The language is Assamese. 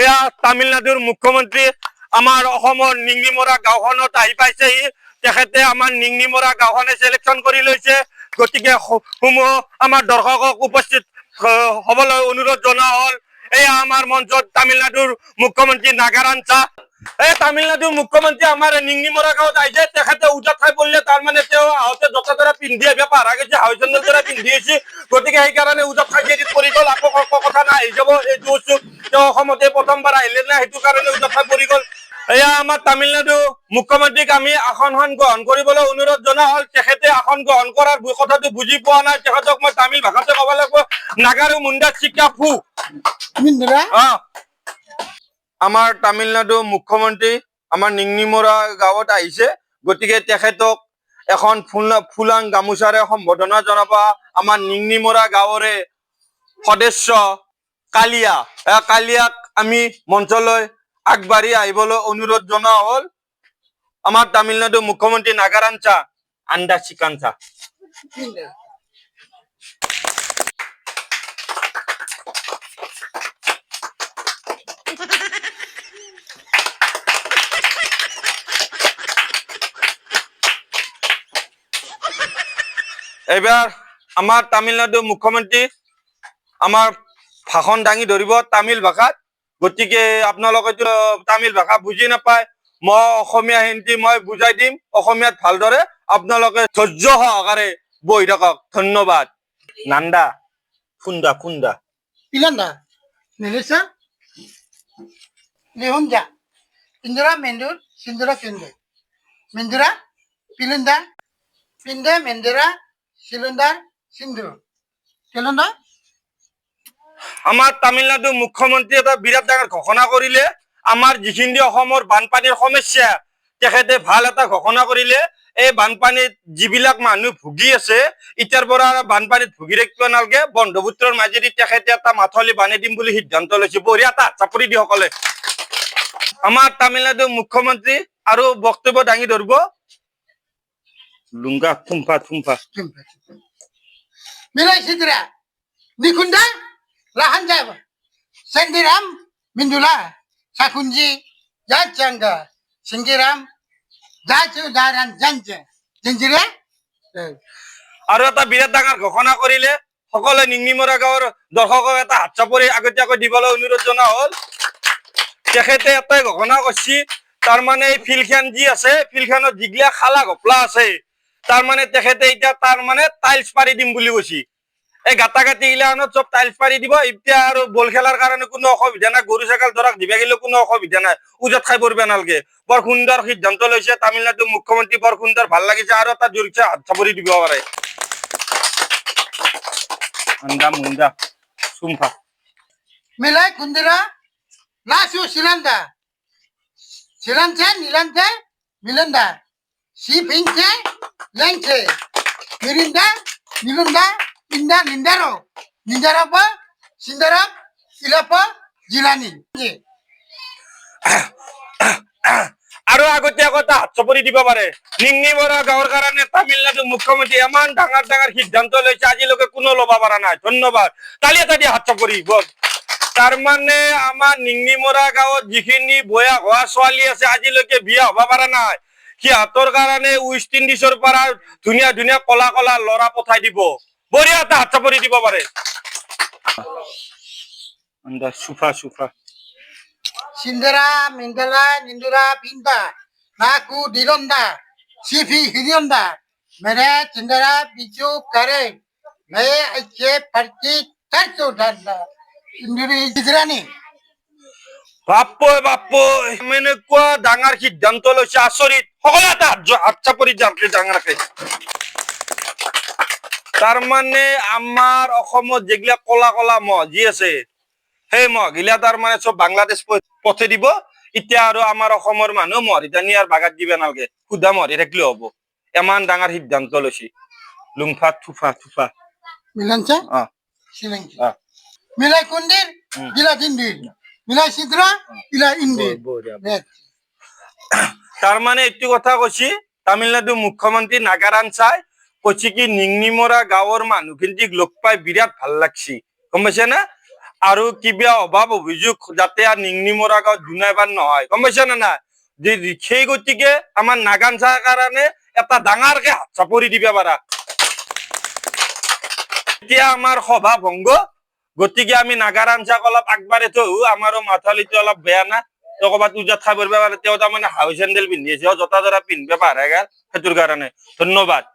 এয়া তামিলনাডুৰ মুখ্যমন্ত্ৰী আমাৰ অসমৰ নিংনিমৰা গাঁওখনত আহি পাইছেহি। তেখেতে আমাৰ নিংনিমৰা গাঁওখনে চিলেকশ্যন কৰি লৈছে। গতিকে সমূহ আমাৰ দৰ্শকক উপস্থিত হবলৈ অনুৰোধ জনোৱা হ'ল। এয়া আমাৰ মঞ্চত তামিলনাডুৰ মুখ্যমন্ত্ৰী নাগাৰাঞ্চা। এই তামিলনাডুৰ মুখ্যমন্ত্ৰী আমাৰ নিংনিমৰা গাঁৱত আহিছে। তেখেতে উজত খাই পৰিলে, তাৰমানে তেওঁ আহোঁতে য'তে দৰে পিন্ধি আহিব পাৰা গৈছে, হাউচেণ্ডৰ দৰে পিন্ধি আহিছে। গতিকে সেইকাৰণে উজত খাই দেৰিত পৰি গ'ল। আকৌ কথা নাই, আহি যাব এইটো বস্তু। তেওঁ অসমতে প্ৰথমবাৰ আহিলে না, সেইটো কাৰণে উজত খাই পৰি গ'ল। এয়া আমাৰ তামিলনাডু মুখ্যমন্ত্ৰীক আমি আসনখন গ্ৰহণ কৰিবলৈ অনুৰোধ জনোৱা হ'ল। তেখেতে আসন গ্ৰহণ কৰাৰ কথাটো বুজি পোৱা নাই। তেখেতক মই তামিল ভাষাতে ক'ব লাগিব, নাগাৰু মুণ্ডা চিকা ফু। আমাৰ তামিলনাডু মুখ্যমন্ত্ৰী আমাৰ নিংনিমৰা গাঁৱত আহিছে। গতিকে তেখেতক এখন ফুলাং গামোচাৰে সম্বোধনা জনাব আমাৰ নিংনিমৰা গাঁৱৰে সদস্য কালিয়া। কালিয়াক আমি মঞ্চলৈ আগবাঢ়ি আহিবলৈ অনুৰোধ জনোৱা হ'ল। আমাৰ তামিলনাডু মুখ্যমন্ত্ৰী নাগাৰাঞ্চা আণ্ডা চিকাঞ্চা। এবাৰ আমাৰ তামিলনাডু মুখ্যমন্ত্ৰী আমাৰ ভাষণ দাঙি ধৰিব তামিল ভাষাত। গতিকে আপোনালোকেতো তামিল ভাষা বুজি নাপায়, মই অসমীয়া হিন্দী মই বুজাই দিম অসমীয়াত ভালদৰে। আপোনালোকে ধৈৰ্য সহকাৰে বহি থাকক। ধন্যবাদ। Nanda ফুন্দা ফুন্দা Pilanda, Melissa, Lehunja, Indra Mendur, Sindura Kende, Mendura, Pilanda, Pinda Mendura, Cylinder, Sindru. Pilanda? আমাৰ তামিলনাডু মুখ্যমন্ত্ৰী এটা বিৰাট ডাঙৰ ঘোষণা কৰিলে। আমাৰ যিখিনি অসমৰ বানপানীৰ সমস্যা, তেখেতে ভাল এটা ঘোষণা কৰিলে। এই বানপানীত যিবিলাক মানুহ ভুগি আছে, এতিয়াৰ পৰা বানপানীত ভুগি থাকিব নালাগে। ব্ৰহ্মপুত্ৰৰ মাজেদি তেখেতে এটা মাথলি বান্ধি দিম বুলি সিদ্ধান্ত লৈছে। বঢ়িয়া এটা চাপৰি দি সকলে। আমাৰ তামিলনাডু মুখ্যমন্ত্ৰী আৰু বক্তব্য দাঙি ধৰিব লুংগা থুমফা থুমফা। Milai Sidra, Nikunda, Lahanjava, Sandiram, Mindula, Sakunji, Jachanga, Singiram, Jachu Daran Janja, Jinjira? আৰু এটা বিৰাট ডাঙৰ ঘোষণা কৰিলে। সকলোৱে নিংনিমৰা গাঁৱৰ দৰ্শকক এটা হাত চাপৰি আগতীয়াকৈ দিবলৈ অনুৰোধ জনোৱা হ'ল। তেখেতে এটাই ঘোষণা কৰিছে, তাৰমানে এই ফিল্ডখন যি আছে, ফিল্ডখনত যিগিলা খালা ঘপলা আছে, তাৰমানে তেখেতে এতিয়া তাৰমানে টাইলছ পাৰি দিম বুলি কৈছে। এই গাঁটা গাঁটি গিলাখনত চব টাইলছ পাৰি দিব। এতিয়া আৰু বল খেলাৰ কাৰণে কোনো অসুবিধা নাই, গৰু ছাগল ধৰক দিবা গেলেও কোনো অসুবিধা নাই, উজত খাই পৰিব নালাগে। বৰ সুন্দৰ সিদ্ধান্ত লৈছে তামিলনাডু মুখ্যমন্ত্ৰী, বৰ সুন্দৰ, ভাল লাগিছে। আৰু এটা জোৰছে হাত চাপৰি দিব পাৰে। আন্দা Munda চুমফা Milai Kundira, Lasu Silanda, Silanta, Nilanta, Milanda, Sipinche, Lente, Mirinda, Milunda, Inda, Lindaro, Lindarapa, Sindarap, Silapa, Jilani. আৰু আগতীয়াকৈ এটা হাত চাপৰি দিব পাৰে। নিংনিমৰা গাঁৱৰ কাৰণে তামিলনাডু মুখ্যমন্ত্ৰী ইমান ডাঙৰ ডাঙৰ সিদ্ধান্ত লৈছে, আজিলৈকে কোনো ল'ব পৰা নাই। ধন্যবাদ। তালি এটা দি হাত চাপৰি বল। তাৰমানে আমাৰ নিংনিমৰা গাঁৱত যিখিনি বয়া হোৱা ছোৱালী আছে, আজিলৈকে বিয়া হব পৰা নাই, সিহঁতৰ কাৰণে ৱেষ্ট ইণ্ডিজৰ পৰা ধুনীয়া ধুনীয়া কলা কলা ল'ৰা পঠাই দিব। বঢ়িয়া এটা হাত চাপৰি দিব পাৰে। চুফা চুফা Sindara, Mindala, Nindura, Pinda, Naku, Dilonda, Sifi, Hidionda, Mere, Sindara, Bichu, Kare, Me, Ache, Parti, Tarso, Danda, Induri, Israni. বাপই বাপই, এনেকুৱা ডাঙৰ সিদ্ধান্ত লৈছে, আচৰিত। সকলো এটা হাত চাপৰি ডাঙৰকে। তাৰমানে আমাৰ অসমত যিগিলা কলা কলা মহ যি আছে, সেই মহগিলা তাৰমানে চব বাংলাদেশ পঠাই দিব। এতিয়া আৰু আমাৰ অসমৰ মানুহ মহৰিটানি আৰু বাগাত দিব নালাগে, সুধা মহৰি থাকিলেও হ'ব। ইমান ডাঙৰ সিদ্ধান্ত লৈছে। লুংফা থুফা থুফা Milancha? Silanki. Milai Kundir, Gila Dindir. Milai Sidra, Gila Indir. তাৰমানে এইটো কথা কৈছি তামিলনাডু মুখ্যমন্ত্ৰী নাগাৰাঞ্চাই কৈছে কি নিংনিমৰা গাঁৱৰ মানুহখিনিক লগ পাই বিৰাট ভাল লাগছি, গম পাইছে না। আৰু কিবা অভাৱ অভিযোগ যাতে আৰু নিংনিমৰা গাঁৱত দুনাইবাৰ নহয় গম পাইছা না নাই যে সেই গতিকে আমাৰ নাগানচাৰ কাৰণে এটা ডাঙৰকে হাত চাপৰি দিবা পাৰা এতিয়া আমাৰ সভা ভংগ গতিকে আমি নাগাৰাঞ্চাক অলপ আগবাঢ়ি থওঁ আমাৰো মাথালিটো অলপ বেয়া না তো ক'ৰবাত উজাত খাই পৰিব পাৰে তেওঁ তাৰমানে হাউচ চেণ্ডেল পিন্ধি আছে জোতা জোৰা পিন্ধিব পাৰে সেইটোৰ কাৰণে ধন্যবাদ